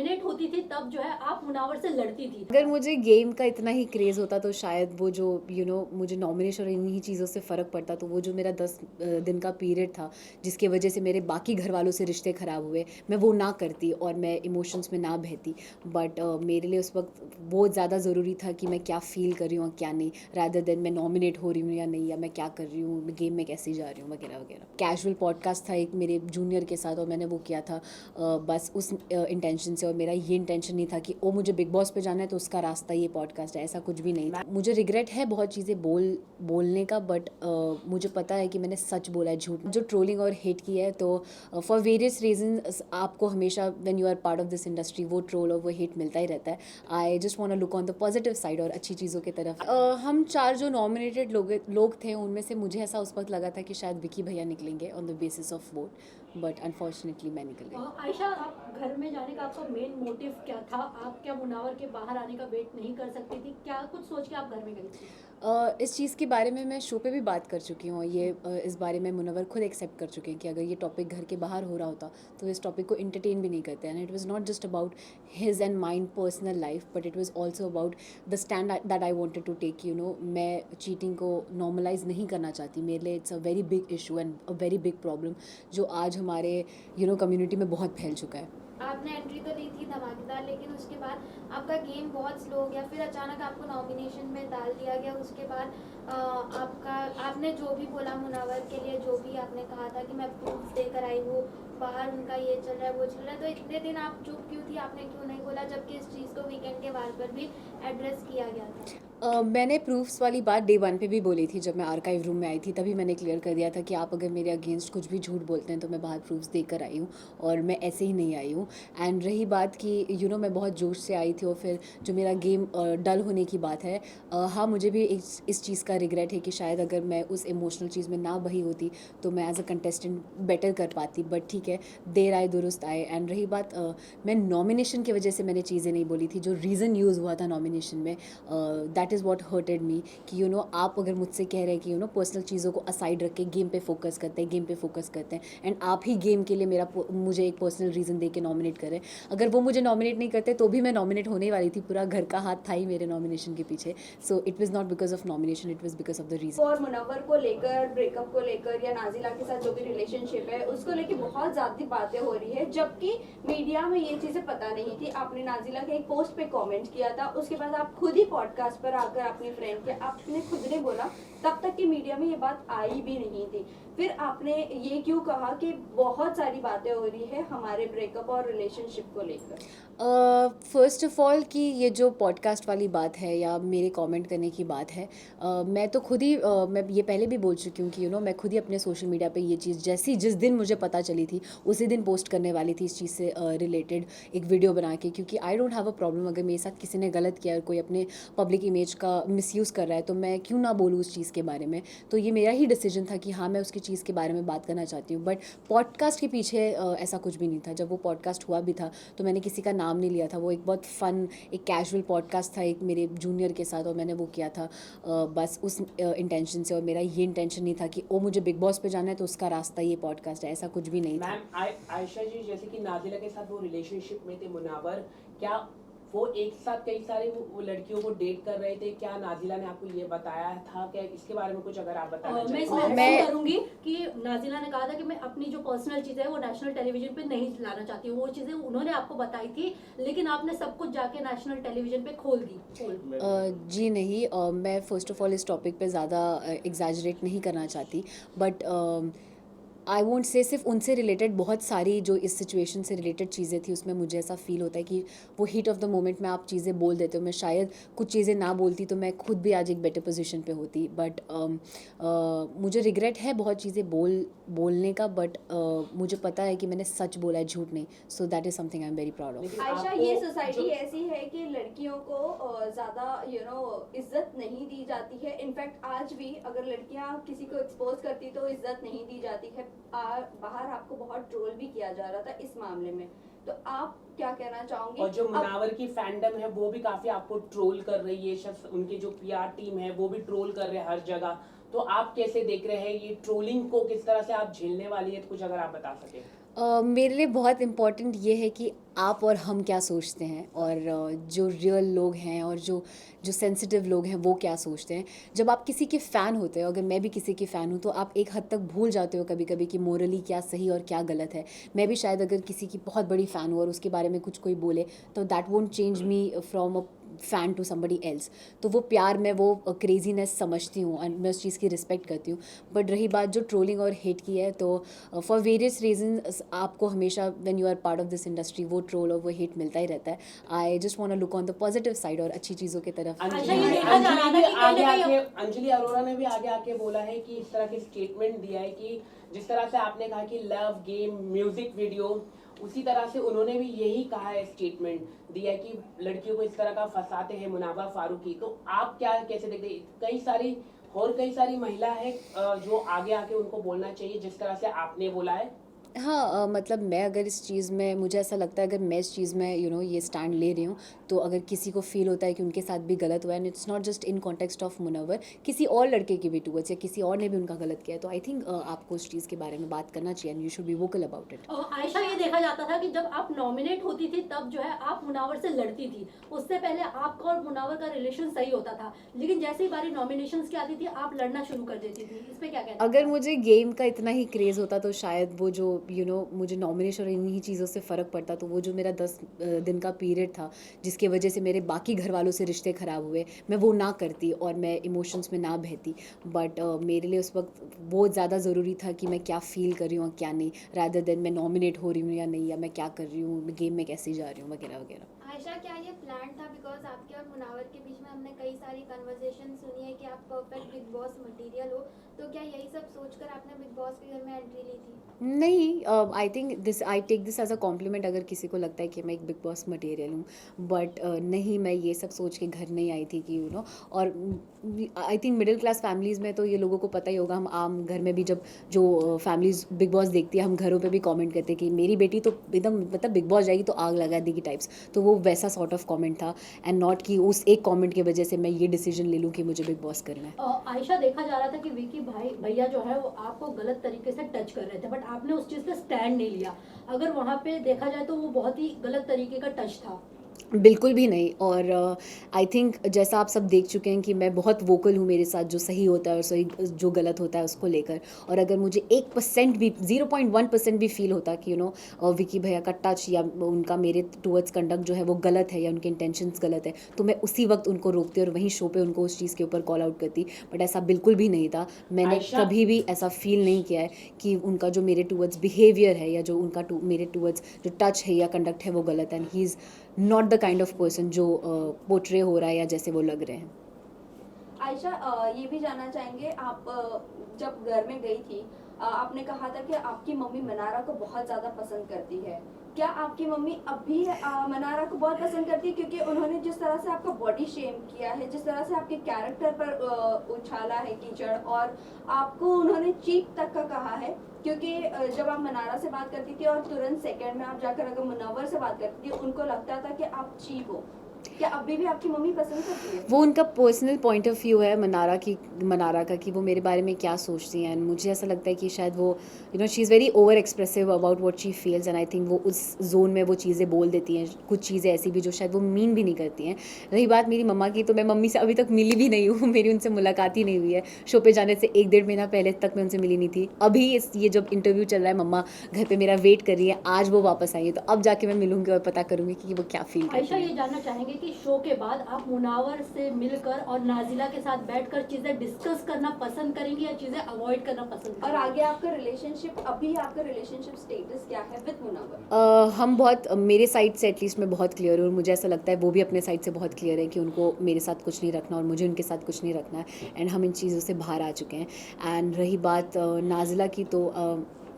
Nominate होती थी तब जो है आप मुनावर से लड़ती थी। अगर मुझे गेम का इतना ही क्रेज़ होता तो शायद वो जो मुझे नॉमिनेशन और इन्हीं चीज़ों से फ़र्क पड़ता, तो वो जो मेरा 10 दिन का पीरियड था जिसकी वजह से मेरे बाकी घर वालों से रिश्ते ख़राब हुए, मैं वो ना करती और मैं इमोशंस में ना बहती। बट मेरे लिए उस वक्त बहुत ज़्यादा ज़रूरी था कि मैं क्या फ़ील कर रही हूँ और क्या नहीं, रादर देन मैं नॉमिनेट हो रही हूँ या नहीं, या मैं क्या कर रही हूँ, गेम में कैसे जा रही हूँ वगैरह वगैरह। कैजुअल पॉडकास्ट था एक मेरे जूनियर के साथ और मैंने वो किया था बस उस इंटेंशन से, और मेरा ये इंटेंशन नहीं था कि ओ मुझे बिग बॉस पे जाना है तो उसका रास्ता ये पॉडकास्ट है, ऐसा कुछ भी नहीं था। मुझे रिग्रेट है बहुत चीज़ें बोलने का, बट मुझे पता है कि मैंने सच बोला है, झूठ जो ट्रोलिंग और हेट की है। तो फॉर वेरियस रीजन आपको हमेशा when you are part of this industry वो ट्रोल और वो हेट मिलता ही रहता है। I just want to look on the positive side और अच्छी चीज़ों की तरफ। हम 4 जो नॉमिनेटेड लोग थे उनमें से मुझे ऐसा उस वक्त लगा था कि शायद विकी भैया निकलेंगे on the basis of vote, but unfortunately मैं निकल गई। आयशा, आप घर में जाने का आपका मेन मोटिव क्या था? आप क्या मुनावर के बाहर आने का वेट नहीं कर सकती थी? क्या कुछ सोच के आप घर में गई थी? इस चीज़ के बारे में मैं शो पे भी बात कर चुकी हूँ। ये इस बारे में मुनव्वर खुद एक्सेप्ट कर चुके हैं कि अगर ये टॉपिक घर के बाहर हो रहा होता तो इस टॉपिक को इंटरटेन भी नहीं करते। And it was not just about his and mind personal life, but it was also about the stand that I wanted to take. मैं चीटिंग को नॉर्मलाइज नहीं करना चाहती। मेरे लिए it's a very big issue and a very big problem जो आज हमारे कम्युनिटी में बहुत फैल चुका है। आपने एंट्री तो ली थी धमाकेदार, लेकिन उसके बाद आपका गेम बहुत स्लो हो गया, फिर अचानक आपको नॉमिनेशन में डाल दिया गया। उसके बाद आपने जो भी बोला मुनावर के लिए, जो भी आपने कहा था कि मैं प्रूफ देकर आई हूँ, बाहर उनका ये चल रहा है वो चल रहा है, तो इतने दिन आप चुप क्यों थी? आपने क्यों नहीं बोला, जबकि इस चीज़ को वीकेंड के वार पर भी एड्रेस किया गया था? मैंने प्रूफ्स वाली बात डे 1 पे भी बोली थी। जब मैं आर्काइव रूम में आई थी तभी मैंने क्लियर कर दिया था कि आप अगर मेरे अगेंस्ट कुछ भी झूठ बोलते हैं तो मैं बाहर प्रूफ्स देकर आई हूँ, और मैं ऐसे ही नहीं आई हूँ। एंड रही बात कि मैं बहुत जोश से आई थी और फिर जो मेरा गेम डल होने की बात है, हाँ मुझे भी इस चीज़ का रिग्रेट है कि शायद अगर मैं उस इमोशनल चीज़ में ना बही होती तो मैं एज अ कंटेस्टेंट बेटर कर पाती। बट ठीक है, देर आए दुरुस्त आए। एंड रही बात मैं नॉमिनेशन की वजह से मैंने चीज़ें नहीं बोली थी। जो रीज़न यूज़ हुआ था नॉमिनेशन में, दैट इज़ वॉट हर्टेड मी कि आप अगर मुझसे कह रहे हैं कि पर्सनल चीज़ों को असाइड रख के गेम पे फोकस करते हैं एंड आप ही गेम के लिए मुझे एक पर्सनल रीज़न दे के नॉमिनेट करें। अगर वो मुझे नॉमिनेट नहीं करते तो भी मैं नॉमिनेट होने वाली थी। पूरा घर का हाथ था ही मेरे नॉमिनेशन के पीछे। So it was not because of nomination, it was because of the reason. और मुनव्वर को लेकर, ब्रेकअप को लेकर या नाजिला के साथ जो भी रिलेशनशिप है उसको लेकर बहुत ज़्यादा बातें हो रही है, जबकि मीडिया में ये चीज़ें पता नहीं थी। आपने नाजिला के एक पोस्ट पे कमेंट किया था, उसके बाद आप खुद ही पॉडकास्ट पर आकर अपनी फ्रेंड के आपने खुद ने बोला तब तक कि मीडिया में ये बात आई भी नहीं थी। फिर आपने ये क्यों कहा कि बहुत सारी बातें हो रही है हमारे ब्रेकअप और रिलेशनशिप को लेकर? फ़र्स्ट ऑफ़ ऑल कि ये जो पॉडकास्ट वाली बात है या मेरे कमेंट करने की बात है, मैं तो खुद ही मैं ये पहले भी बोल चुकी हूँ कि मैं खुद ही अपने सोशल मीडिया पे ये चीज़ जिस दिन मुझे पता चली थी उसी दिन पोस्ट करने वाली थी इस चीज़ से रिलेटेड एक वीडियो बना के, क्योंकि I don't have a problem अगर मेरे साथ किसी ने गलत किया और कोई अपने पब्लिक इमेज का मिसयूज़ कर रहा है तो मैं क्यों ना बोलूँ उस चीज़ के बारे में। तो ये मेरा ही डिसीजन था कि हाँ मैं उसकी चीज़ के बारे में बात करना चाहती हूँ। बट पॉडकास्ट के पीछे ऐसा कुछ भी नहीं था। जब वो पॉडकास्ट हुआ भी था तो मैंने किसी का नाम नहीं लिया था। वो एक बहुत फ़न एक कैजुअल पॉडकास्ट था एक मेरे जूनियर के साथ, और मैंने वो किया था बस उस इंटेंशन से, और मेरा ये इंटेंशन नहीं था कि ओ मुझे बिग बॉस पे जाना है तो उसका रास्ता ये पॉडकास्ट है, ऐसा कुछ भी नहीं था। मैम आयशा जी, जैसे कि नाजिला के साथ वो रिलेशनशिप में थे मुनावर, क्या वो एक साथ कई सारे वो लड़कियों को डेट कर रहे थे? क्या नाजिला ने आपको ये बताया था? क्या इसके बारे में कुछ अगर आप बताना मैं चाहें? इसमें करूंगी कि नाजिला ने कहा था कि मैं अपनी जो पर्सनल चीज़ें है वो नेशनल टेलीविजन पे नहीं लाना चाहती हूँ। वो चीज़ें उन्होंने आपको बताई थी, लेकिन आपने सब कुछ जाके नेशनल टेलीविजन पे खोल दी। जी नहीं, मैं फ़र्स्ट ऑफ़ ऑल इस टॉपिक पे ज़्यादा एग्जैजरेट नहीं करना चाहती। बट आई वोंट से सिर्फ उनसे रिलेटेड बहुत सारी जो इस सिचुएशन से रिलेटेड चीज़ें थी उसमें मुझे ऐसा फ़ील होता है कि वो हीट ऑफ द मोमेंट में आप चीज़ें बोल देते हो। मैं शायद कुछ चीज़ें ना बोलती तो मैं खुद भी आज एक बेटर पोजीशन पे होती। बट मुझे रिग्रेट है बहुत चीज़ें बोलने का, बट मुझे पता है कि मैंने सच बोला है, झूठ नहीं। So that is something I am very proud of. Ayesha, ये सोसाइटी ऐसी है कि लड़कियों को ज़्यादा इज्जत नहीं दी जाती है। इनफैक्ट आज भी अगर लड़कियां किसी को एक्सपोज करती तो इज्जत नहीं दी जाती है। बाहर आपको बहुत ट्रोल भी किया जा रहा था इस मामले में, तो आप क्या कहना चाहोगे? और जो मुनावर की फैंडम है वो भी काफी आपको ट्रोल कर रही है, शख्स उनके जो पीआर टीम है वो भी ट्रोल कर रहे हैं हर जगह। तो आप कैसे देख रहे हैं ये ट्रोलिंग को, किस तरह से आप झेलने वाली है? तो कुछ अगर आप बता सकें। मेरे लिए बहुत इम्पोर्टेंट ये है कि आप और हम क्या सोचते हैं, और जो रियल लोग हैं और जो जो सेंसिटिव लोग हैं वो क्या सोचते हैं। जब आप किसी के फ़ैन होते हो, अगर मैं भी किसी की फ़ैन हूँ, तो आप एक हद तक भूल जाते हो कभी कभी कि मोरली क्या सही और क्या गलत है। मैं भी शायद अगर किसी की बहुत बड़ी फ़ैन हूँ और उसके बारे में कुछ कोई बोले, तो that won't change me from a fan to somebody else. तो वो प्यार मैं वो क्रेजीनेस समझती हूँ और मैं उस चीज़ की रिस्पेक्ट करती हूँ। बट रही बात जो ट्रोलिंग और हेट की है, तो फॉर वेरियस रीजंस आपको हमेशा when you are part of this industry वो ट्रोल और वो हेट मिलता ही रहता है। I just want to look on the positive side और अच्छी चीज़ों की तरफ। अच्छा, ये देखा जा रहा था कि कहीं ना कहीं अंजलि अरोरा ने भी आगे आके बोला है कि इस तरह की स्टेटमेंट दिया है कि जिस तरह से आपने कहा कि लव गेम म्यूजिक वीडियो, उसी तरह से उन्होंने भी यही कहा है, स्टेटमेंट दिया है कि लड़कियों को इस तरह का फंसाते हैं मुनावर फारूकी। तो आप क्या कैसे देखते हैं? कई सारी महिला है जो आगे आके उनको बोलना चाहिए जिस तरह से आपने बोला है। हाँ, मतलब मैं अगर इस चीज़ में, मुझे ऐसा लगता है अगर मैं इस चीज़ में ये स्टैंड ले रही हूँ, तो अगर किसी को फील होता है कि उनके साथ भी गलत हुआ है, and it's not just in context of Munawar, किसी और लड़के की भी टूवर्ड्स या किसी और ने भी उनका गलत किया है, तो आई थिंक आपको उस चीज़ के बारे में बात करना चाहिए and you should be vocal about it. Ayesha, ये देखा जाता था कि जब आप नॉमिनेट होती थी तब जो है आप मुनावर से लड़ती थी। उससे पहले आपका और मुनावर का रिलेशन सही होता था, लेकिन जैसे ही बारी नॉमिनेशंस की आती थी आप लड़ना शुरू कर देती थी। इस पे क्या कहना है अगर आपका? मुझे गेम का इतना ही क्रेज़ होता, तो शायद वो जो मुझे नॉमिनेशन और इन्हीं चीज़ों से फ़र्क पड़ता, तो वो जो मेरा 10 दिन का पीरियड था जिसकी वजह से मेरे बाकी घर वालों से रिश्ते ख़राब हुए, मैं वो ना करती और मैं इमोशंस में ना बहती। बट मेरे लिए उस वक्त वो ज़्यादा ज़रूरी था कि मैं क्या फ़ील कर रही हूँ और क्या नहीं, रादर देन मैं नॉमिनेट हो रही हूँ या नहीं, या मैं क्या कर रही हूँ, गेम में कैसे जा रही हूँ, वगैरह वगैरह। आयशा, क्या ये प्लान था? बिकॉज आपके और मुनावर के बीच में हमने कई सारी कन्वर्सेशन सुनी है कि आप परफेक्ट बिग बॉस मटेरियल हो, तो क्या यही सब सोचकर आपने बिग बॉस के घर में एंट्री ली थी? नहीं, I take this as a compliment अगर किसी को लगता है कि मैं एक बिग बॉस मटेरियल हूँ। बट नहीं, मैं ये सब सोच के घर नहीं आई थी कि और I think middle class families में तो ये लोगों को पता ही होगा। हम आम घर में भी जब जो फैमिलीज बिग बॉस देखती है, हम घरों पे भी कमेंट करते हैं कि मेरी बेटी तो एकदम मतलब बिग बॉस जाएगी तो आग लगा देगी टाइप्स। तो वो वैसा सॉर्ट ऑफ कमेंट था, एंड नॉट कि उस एक कमेंट की वजह से मैं ये डिसीजन ले लूँ कि मुझे बिग बॉस करना है। आयशा, देखा जा रहा था कि विकी भैया जो है वो आपको गलत तरीके से टच कर रहे थे, बट आपने उस चीज़ पे स्टैंड नहीं लिया। अगर वहाँ पे देखा जाए तो वो बहुत ही गलत तरीके का टच था। बिल्कुल भी नहीं। और आई थिंक जैसा आप सब देख चुके हैं कि मैं बहुत वोकल हूँ मेरे साथ जो सही होता है और सही जो गलत होता है उसको लेकर। और अगर मुझे 1% भी 0.1% भी फील होता कि विकी भैया का टच या उनका मेरे टुवर्ड्स कंडक्ट जो है वो गलत है या उनके इंटेंशंस गलत है, तो मैं उसी वक्त उनको रोकती और वहीं शो पे उनको उस चीज़ के ऊपर कॉल आउट करती। बट ऐसा बिल्कुल भी नहीं था। मैंने आयशा, कभी भी ऐसा फील नहीं किया है कि उनका जो मेरे टुवर्ड्स बिहेवियर है या जो उनका मेरे टुवर्ड्स जो टच है या कंडक्ट है वो गलत है। And he is not the kind of person जो पोर्ट्रे हो रहा है या जैसे वो लग रहे हैं। आयशा, ये भी जानना चाहेंगे आप जब घर में गई थी, आपने कहा था कि आपकी मम्मी मनारा को बहुत ज़्यादा पसंद करती है। क्या आपकी मम्मी अब भी मनारा को बहुत पसंद करती है? क्योंकि उन्होंने जिस तरह से आपका बॉडी शेम किया है, जिस तरह से आपके कैरेक्टर पर उछाला है कीचड़, और आपको उन्होंने चीप तक का कहा है। क्योंकि जब आप मनारा से बात करती थी और तुरंत सेकंड में आप जाकर अगर मुनव्वर से बात करती थी, उनको लगता था कि आप चीप हो। क्या अभी भी आपकी मम्मी पसंद करती है? वो उनका पर्सनल पॉइंट ऑफ व्यू है मनारा का कि वो मेरे बारे में क्या सोचती हैं। एंड मुझे ऐसा लगता है कि शायद वो she is very over expressive about what she feels, and I think वो उस जोन में वो चीज़ें बोल देती हैं, कुछ चीज़ें ऐसी भी जो शायद वो मीन भी नहीं करती हैं। रही बात मेरी मम्मा की, तो मैं मम्मी से अभी तक मिली भी नहीं हूँ। मेरी उनसे मुलाकात ही नहीं हुई है। शो पे जाने से 1-1.5 महीना पहले तक मैं उनसे मिली नहीं थी। अभी ये जब इंटरव्यू चल रहा है, मम्मा घर पे मेरा वेट कर रही है, आज वो वापस आई है, तो अब जाके मैं मिलूंगी और पता करूंगी कि वो क्या फील करती आयशा, है। ये जानना चाहेंगे कि शो के बाद आप मुनावर से मिलकर और नाजिला के साथ बैठकर चीजें डिस्कस करना पसंद करेंगी या चीजें अवॉइड करना पसंद और करेंगी? आगे आपका रिलेशनशिप स्टेटस क्या है विद मुनव्वर? हम बहुत, मेरे साइड से एटलीस्ट मैं बहुत क्लियर हूँ, और मुझे ऐसा लगता है वो भी अपने साइड से बहुत क्लियर है कि उनको मेरे साथ कुछ नहीं रखना और मुझे उनके साथ कुछ नहीं रखना है। एंड हम इन चीज़ों से बाहर आ चुके हैं। एंड रही बात नाजिला की, तो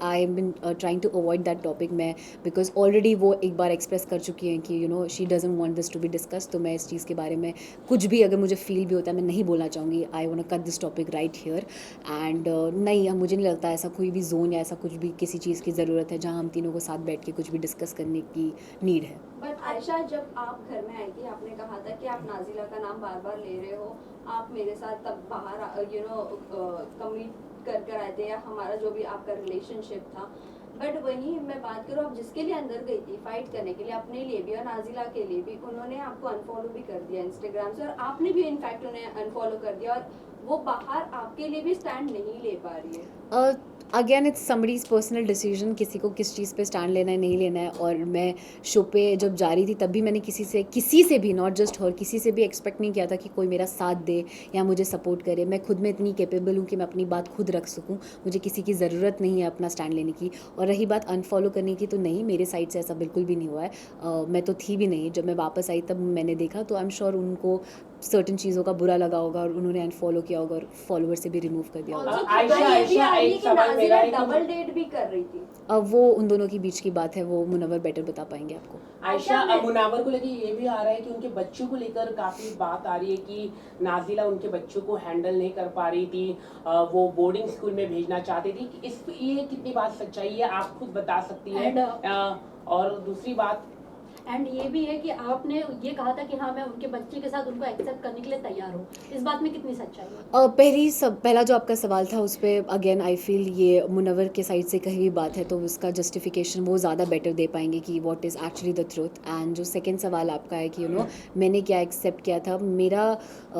I am been trying to avoid that topic. मैं बिकॉज ऑलरेडी वो एक बार एक्सप्रेस कर चुकी हैं कि she doesn't want this to be discuss. तो मैं इस चीज़ के बारे में कुछ भी अगर मुझे फील भी होता है मैं नहीं बोलना चाहूँगी। I want to cut this topic right here. And नहीं, मुझे नहीं लगता ऐसा कोई भी जोन या ऐसा कुछ भी किसी चीज़ की ज़रूरत है जहाँ हम तीनों को साथ बैठ के कुछ भी डिस्कस करने की नीड है। बट आयशा, जब आप घर में आई थी, आपने कहा था कि आप नाजिला का नाम बार बार ले रहे हो, आप मेरे साथ तब बाहर कमिट कर आए थे, या हमारा जो भी आपका रिलेशनशिप था, बट वहीं मैं बात करूँ, आप जिसके लिए अंदर गई थी फाइट करने के लिए, अपने लिए भी और नाजिला के लिए भी, उन्होंने आपको अनफॉलो भी कर दिया इंस्टाग्राम से, और आपने भी इनफैक्ट उन्हें अनफॉलो कर दिया, और वो बाहर आपके लिए भी स्टैंड नहीं ले पा रही है। Again it's somebody's personal decision, किसी को किस चीज़ पे स्टैंड लेना है नहीं लेना है। और मैं शो पे जब जा रही थी तब भी मैंने किसी से भी, नॉट जस्ट हर, किसी से भी एक्सपेक्ट नहीं किया था कि कोई मेरा साथ दे या मुझे सपोर्ट करे। मैं खुद में इतनी कैपेबल हूँ कि मैं अपनी बात खुद रख सकूँ, मुझे किसी की ज़रूरत नहीं है अपना स्टैंड लेने की। और रही बात अनफॉलो करने की, तो नहीं, मेरे साइड से ऐसा बिल्कुल भी नहीं हुआ है। मैं तो थी भी नहीं, जब मैं वापस आई तब मैंने देखा, तो आई एम श्योर उनको सर्टन चीज़ों का बुरा लगा होगा और उन्होंने अनफॉलो किया होगा और फॉलोअर से भी रिमूव कर दिया होगा। Also, आयशा, ये भी आयशा, आ रही एक है कि सवाल मेरा नाजिला है कि- डबल डेट भी कर रही थी। अब वो उन दोनों के बीच की बात है, वो मुनव्वर बेटर बता पाएंगे आपको। आयशा, आयशा, अब मुनावर को लेके ये भी आ रहा है कि उनके बच्चों को लेकर काफी बात आ रही है कि नाजिला उनके बच्चों को हैंडल नहीं कर पा रही थी, वो बोर्डिंग स्कूल में भेजना चाहती थी। इस ये कितनी बात सच्चाई है आप खुद बता सकती है। और दूसरी बात, एंड ये भी है कि आपने ये कहा था कि हाँ मैं उनके बच्चे के साथ उनको एक्सेप्ट करने के लिए तैयार हूँ, इस बात में कितनी सच्चाई है? पहला जो आपका सवाल था उस पर अगेन आई फील ये मुनव्वर के साइड से कही हुई बात है, तो उसका जस्टिफिकेशन वो ज़्यादा बेटर दे पाएंगे कि what is actually the truth. And जो सेकंड सवाल आपका है कि मैंने क्या एक्सेप्ट किया था,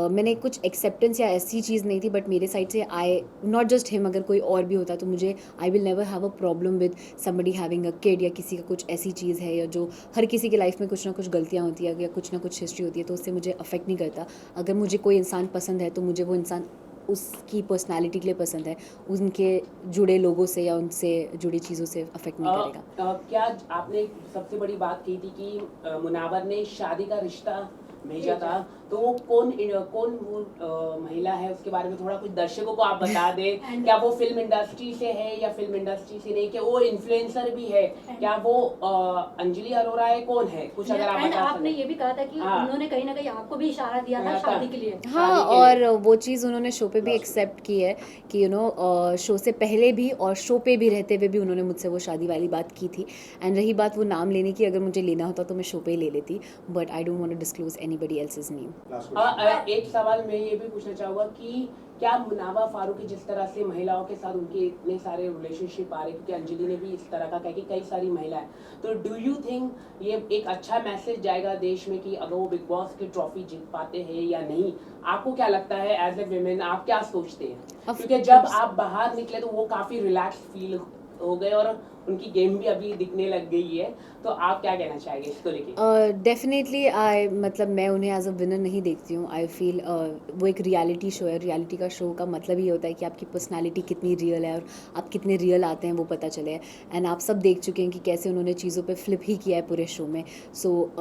मैंने कुछ एक्सेप्टेंस या ऐसी चीज़ नहीं थी, बट मेरे साइड से आई नॉट जस्ट हिम, अगर कोई और भी होता तो मुझे I will never have a problem with somebody having a kid, या किसी का कुछ ऐसी चीज़ है, या जो हर किसी की लाइफ में कुछ ना कुछ गलतियाँ होती है या कुछ ना कुछ हिस्ट्री होती है, तो उससे मुझे अफेक्ट नहीं करता। अगर मुझे कोई इंसान पसंद है तो मुझे वो इंसान उसकी पर्सनालिटी के लिए पसंद है, उनके जुड़े लोगों से या उनसे जुड़ी चीज़ों से अफेक्ट नहीं करेगा। क्या आपने सबसे बड़ी बात की थी कि मुनावर ने शादी का रिश्ता भेजा था, तो वो कौन वो महिला है, उसके बारे में थोड़ा कुछ दर्शकों को आप बता दें। क्या वो फिल्म इंडस्ट्री से है या फिल्म इंडस्ट्री से नहीं, क्या वो इन्फ्लुएंसर भी है, क्या वो अंजलि अरोरा है, कौन है, कुछ अगर आप बता आपने सकें। ये भी कहा था कि हाँ। उन्होंने कहीं ना कहीं आपको भी इशारा दिया था शादी के लिए। हाँ, शादी के लिए। और वो चीज़ उन्होंने शो पे भी एक्सेप्ट की है कि शो से पहले भी और शो पे भी रहते हुए भी उन्होंने मुझसे वो शादी वाली बात की थी। एंड रही बात वो नाम लेने की, अगर मुझे लेना होता तो मैं शो पे ही ले लेती, but I don't want to disclose anybody else's name. एक सवाल मैं ये भी पूछना चाहूँगा कि क्या मुनावा फारूकी जिस तरह से महिलाओं के साथ उनके इतने सारे रिलेशनशिप आ रहे, क्योंकि अंजलि ने भी इस तरह का कहा कि कई सारी महिलाएं, तो डू यू थिंक ये एक अच्छा मैसेज जाएगा देश में कि अगर वो बिग बॉस की ट्रॉफी जीत पाते हैं या नहीं? आपको क्या लगता है एज ए विमेन, आप क्या सोचते हैं? क्योंकि जब आप बाहर निकले तो वो काफी रिलैक्स फील हो गए और उनकी गेम भी अभी दिखने लग गई है, तो आप क्या कहना चाहेंगे इसको लेके? डेफिनेटली मतलब मैं उन्हें एज अ विनर नहीं देखती हूँ। आई फील वो एक रियलिटी शो है, रियलिटी का शो का मतलब ये होता है कि आपकी पर्सनालिटी कितनी रियल है और आप कितने रियल आते हैं वो पता चले। एंड आप सब देख चुके हैं कि कैसे उन्होंने चीज़ों पे फ्लिप ही किया है पूरे शो में। सो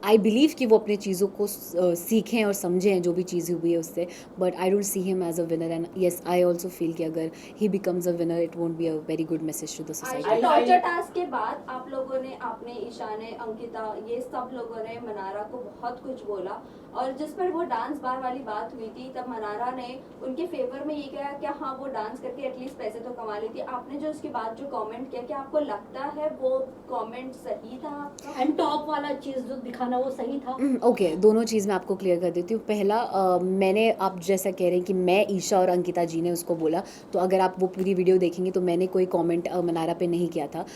आई बिलीव कि वो अपने चीज़ों को सीखें और समझें जो भी चीज़ हुई है उससे, but I don't see him as a winner. And yes, I also feel कि अगर he becomes a winner it won't be a very good message to the society. Torture task के बाद आप लोगों ने, आपने, ईशा ने, अंकिता, ये सब लोगों ने मनारा को बहुत कुछ बोला, और जिस पर वो डांस बार वाली बात हुई थी तब मनारा ने उनके फेवर में ये कहा कि हाँ वो डांस करके एटलीस्ट पैसे तो कमा लेती। आपने जो उसके बाद जो कमेंट किया, क्या आपको लगता है वो कमेंट सही था आपका? एंड टॉप वाला चीज जो दिखाना वो सही था? ओके, दोनों चीज़ मैं आपको क्लियर कर देती हूँ। पहला, मैंने, आप जैसा कह रहे हैं कि मैं, ईशा और अंकिता जी ने उसको बोला, तो अगर आप वो पूरी वीडियो देखेंगे तो मैंने कोई कमेंट मनारा पे नहीं किया था।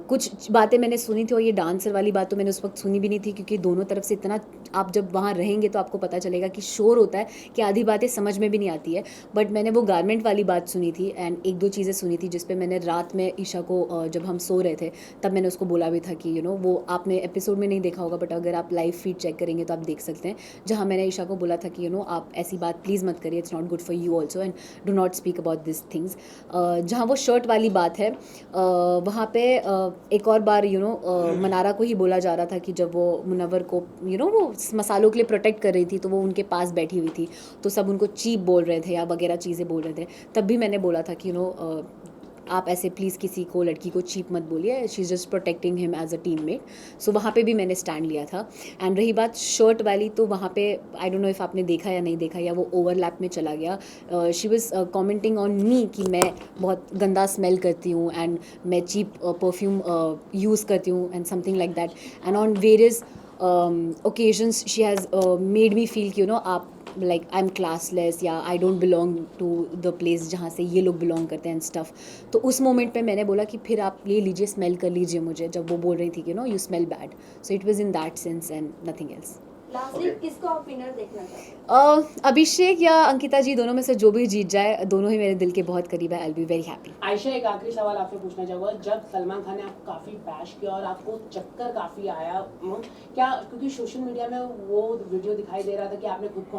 कुछ बातें मैंने सुनी थी और ये डांसर वाली बात तो मैंने उस वक्त सुनी भी नहीं थी, क्योंकि दोनों तरफ से इतना, आप जब वहाँ रहेंगे तो आपको पता चलेगा कि शोर होता है कि आधी बातें समझ में भी नहीं आती है। बट मैंने वो गारमेंट वाली बात सुनी थी एंड एक दो चीज़ें सुनी थी जिस पे मैंने रात में ईशा को, जब हम सो रहे थे तब मैंने उसको बोला भी था कि वो आपने एपिसोड में नहीं देखा होगा, बट अगर आप लाइव फीड चेक करेंगे तो आप देख सकते हैं, जहाँ मैंने ईशा को बोला था कि आप ऐसी बात प्लीज़ मत करिए, it's not good for you also and do not speak about this things. जहाँ वो शर्ट वाली बात है, वहाँ पे एक और बार मनारा को ही बोला जा रहा था कि जब वो मुनव्वर को वो मसालों के लिए प्रोटेक्ट कर रही थी तो वो उनके पास बैठी हुई थी, तो सब उनको चीप बोल रहे थे या वगैरह चीज़ें बोल रहे थे। तब भी मैंने बोला था कि आप ऐसे प्लीज़ किसी को, लड़की को चीप मत बोलिए, she is just protecting him as a teammate. So वहाँ पे भी मैंने स्टैंड लिया था। एंड रही बात शर्ट वाली, तो वहाँ पे आई डोंट नो इफ़ आपने देखा या नहीं देखा या वो ओवरलैप में चला गया। She was commenting on me कि मैं बहुत गंदा स्मेल करती हूँ एंड मैं चीप परफ्यूम यूज़ करती हूँ and something like that. And on various occasions she has made me feel कि आप लाइक आई एम क्लासलेस या I don't belong to the place जहाँ से ये लोग बिलोंग करते हैं एंड स्टफ. तो उस मोमेंट पे मैंने बोला कि फिर आप ले लीजिए, स्मेल कर लीजिए मुझे, जब वो बोल रही थी कि no you smell bad. So it was in that sense and nothing else. Lastly किसको आप विनर देखना चाहते हैं? अभिषेक या अंकिता जी, दोनों में से जो भी जीत जाए, दोनों ही मेरे दिल के बहुत करीब है. I will be very happy. Ayesha, एक आखिरी सवाल आपसे पूछना चाहूँगा. जब सलमान खान ने आपको काफ़ी बैश किया और आपको चक्कर काफ़ी आया, क्या क्योंकि सोशल मीडिया में वो वीडियो दिखाई दे रहा था कि आपने खुद को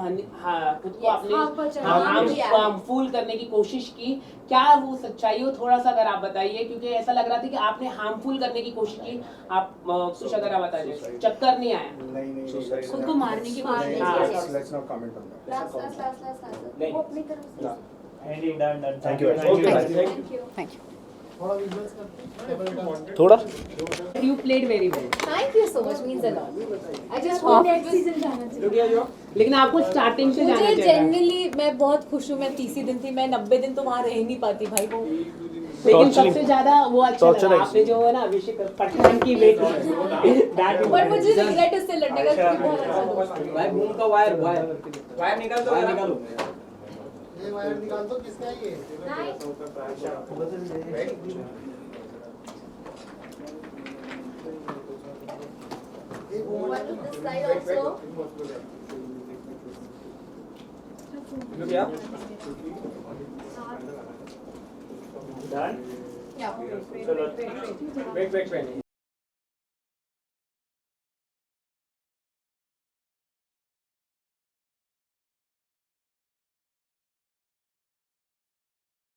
हार्मफुल करने की कोशिश की, क्या वो सच्चाई हो? थोड़ा सा अगर आप बताइए, क्योंकि ऐसा लग रहा था कि आपने हार्मफुल करने की कोशिश की. आप कुछ अगर आप बताइए. चक्कर नहीं आया? नहीं, खुद को मारने की कोशिश हाँ. let's not comment on that. Last नहीं. वो अपनी तरफ से Thank you. Thank you. Thank you. थोड़ा You played very well. Thank you so much, means a lot. I just next season जाना चाहिए. लेकिन आपको स्टार्टिंग से जाना मुझे चाहिए. जनरली मैं बहुत खुश हूँ. मैं 30 दिन थी, मैं 90 दिन तो वहाँ रह नहीं पाती भाई. वो लेकिन सबसे ज्यादा वो अच्छा लगा आपने जो है ना अभिषेक पठान की बेटी. पर मुझे रिग्रेट उससे लड़ने का, क्योंकि बहुत अच्छा दोस्त है. भाई बूम का वायर निकाल दो, निकालो. ये वायर निकाल दो, किसका है ये? One to this side also. Look here. Yeah. Wait.